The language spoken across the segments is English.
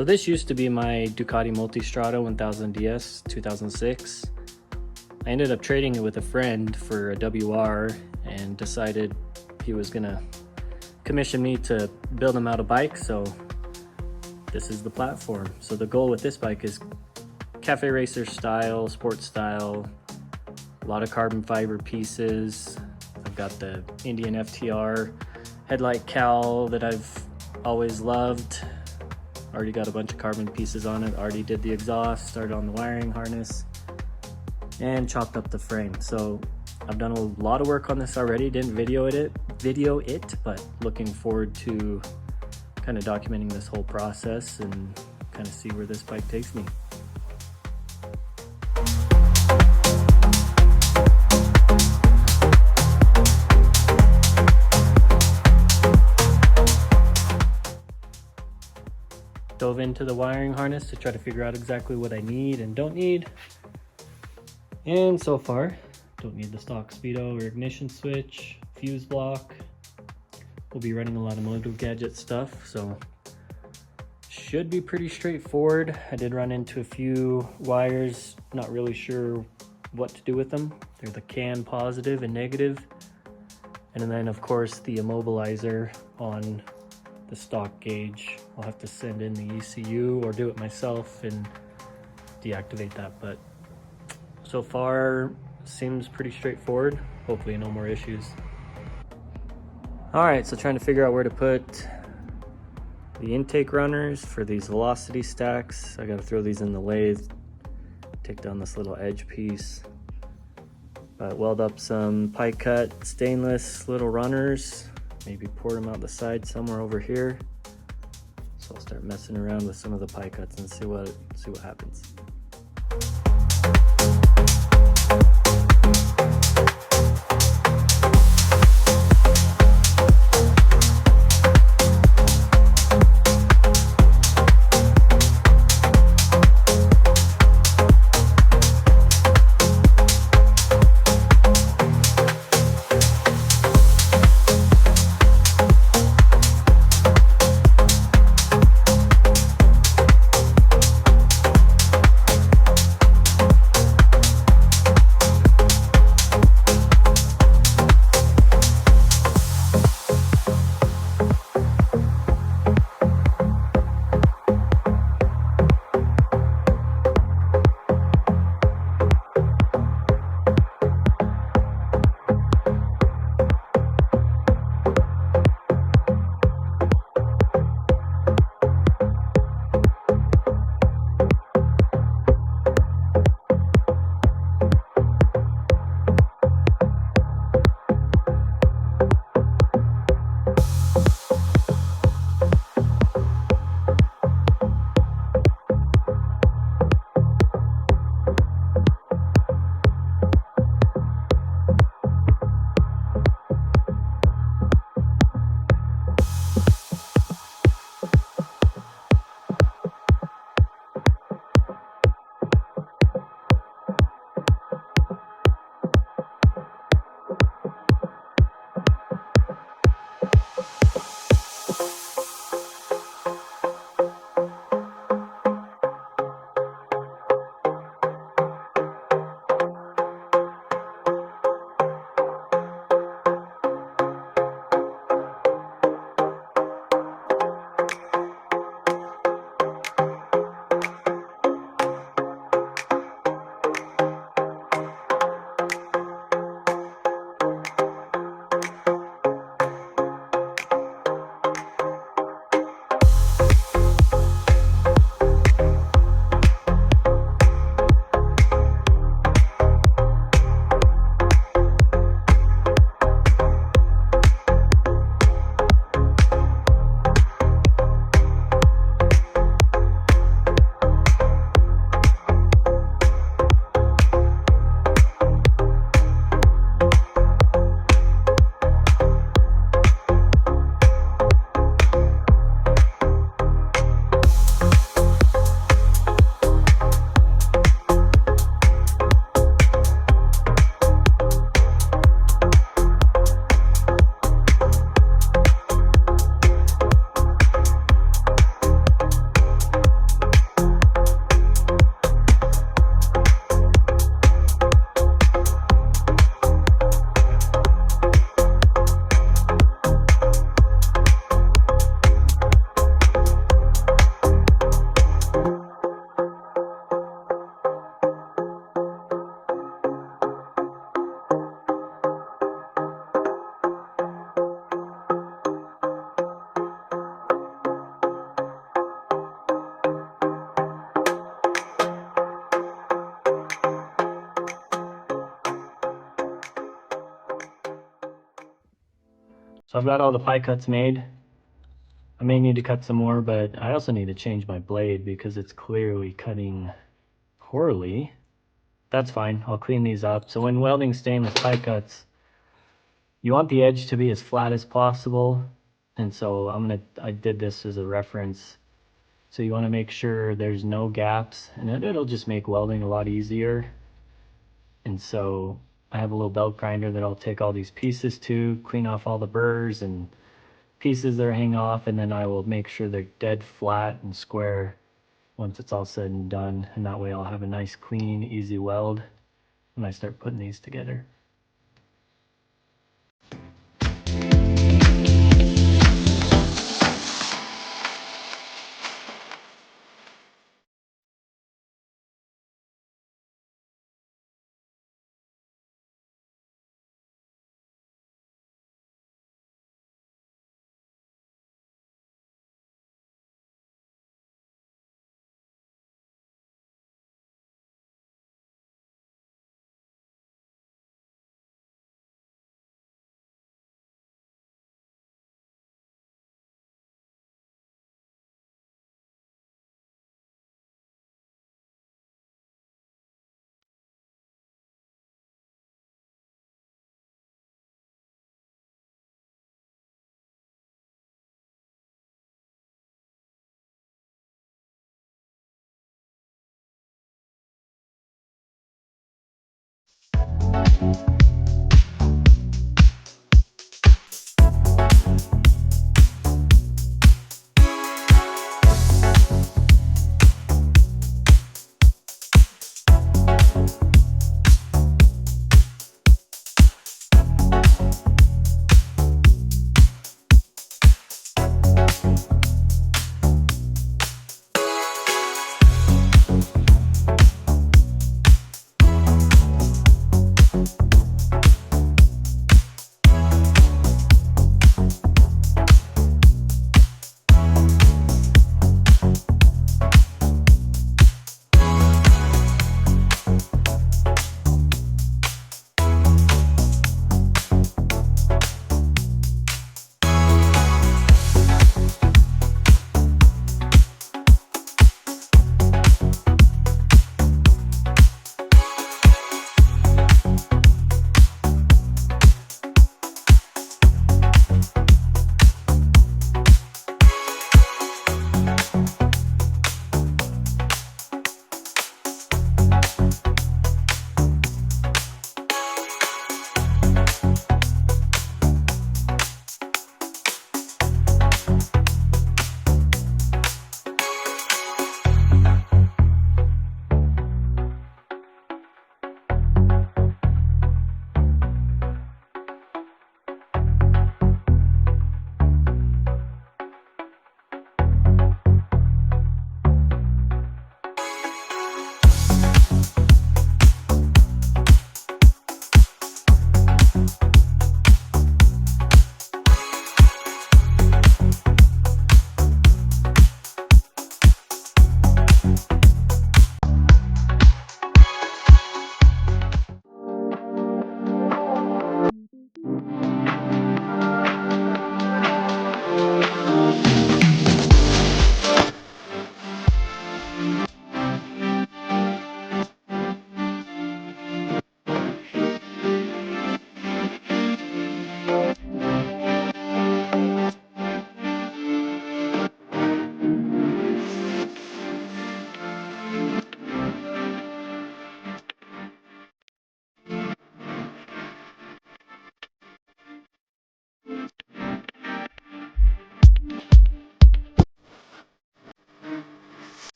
So this used to be my Ducati Multistrada 1000 DS 2006. I ended up trading it with a friend for a WR and decided he was gonna commission me to build him out a bike, so this is the platform. So the goal with this bike is cafe racer style, sports style, a lot of carbon fiber pieces. I've got the Indian FTR headlight cowl that I've always loved. Already got a bunch of carbon pieces on it. Already did the exhaust, started on the wiring harness, and chopped up the frame. So I've done a lot of work on this already. Didn't video it, but looking forward to kind of documenting this whole process and kind of see where this bike takes me. Dove into the wiring harness to try to figure out exactly what I need and don't need. And so far, don't need the stock speedo or ignition switch, fuse block. We'll be running a lot of Moto Gadget stuff, so should be pretty straightforward. I did run into a few wires, not really sure what to do with them. They're the CAN positive and negative. And then of course the immobilizer on the stock gauge. I'll have to send in the ECU or do it myself and deactivate that, but so far seems pretty straightforward. Hopefully no more issues. All right, so trying to figure out where to put the intake runners for these velocity stacks. I gotta throw these in the lathe, take down this little edge piece, weld up some pie cut stainless little runners, maybe port them out the side somewhere over here. So I'll start messing around with some of the pie cuts and see what happens. So I've got all the pie cuts made. I may need to cut some more, but I also need to change my blade because it's clearly cutting poorly. That's fine, I'll clean these up. So when welding stainless pie cuts, you want the edge to be as flat as possible. And so I did this as a reference. So you want to make sure there's no gaps, and it'll just make welding a lot easier. And so I have a little belt grinder that I'll take all these pieces to, clean off all the burrs and pieces that are hanging off, and then I will make sure they're dead flat and square once it's all said and done. And that way I'll have a nice, clean, easy weld when I start putting these together.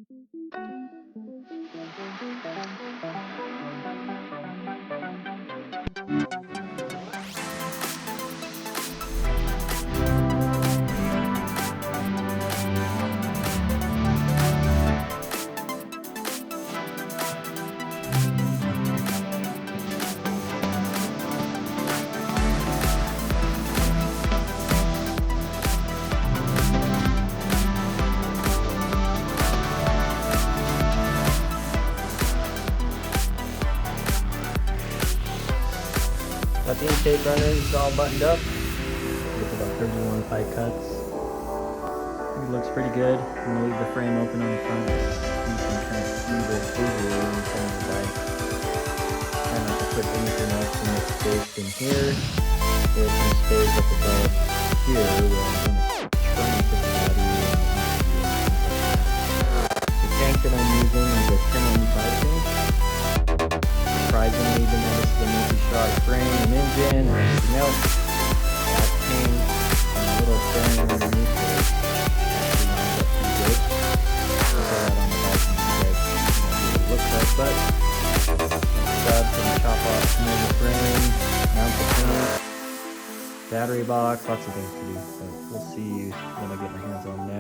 Got the intake runners all buttoned up with about 31 pipe cuts. It looks pretty good. I'm gonna leave the frame open on the front. You can kind of see the visual in front of the bike. Try not to put anything else in this space in here. There's some space up above here where I'm gonna try and put the body in. The tank that I'm using is a 1095 tank. Surprisingly, even though this is a multi-shot frame and engine and everything else, that tank and the little fairing underneath it actually lines up pretty good. I'll put that on the bike and you guys know what it looks like, but studs and chop off some of the frame, mount the tank, battery box, lots of things to do, but we'll see when I get my hands on that.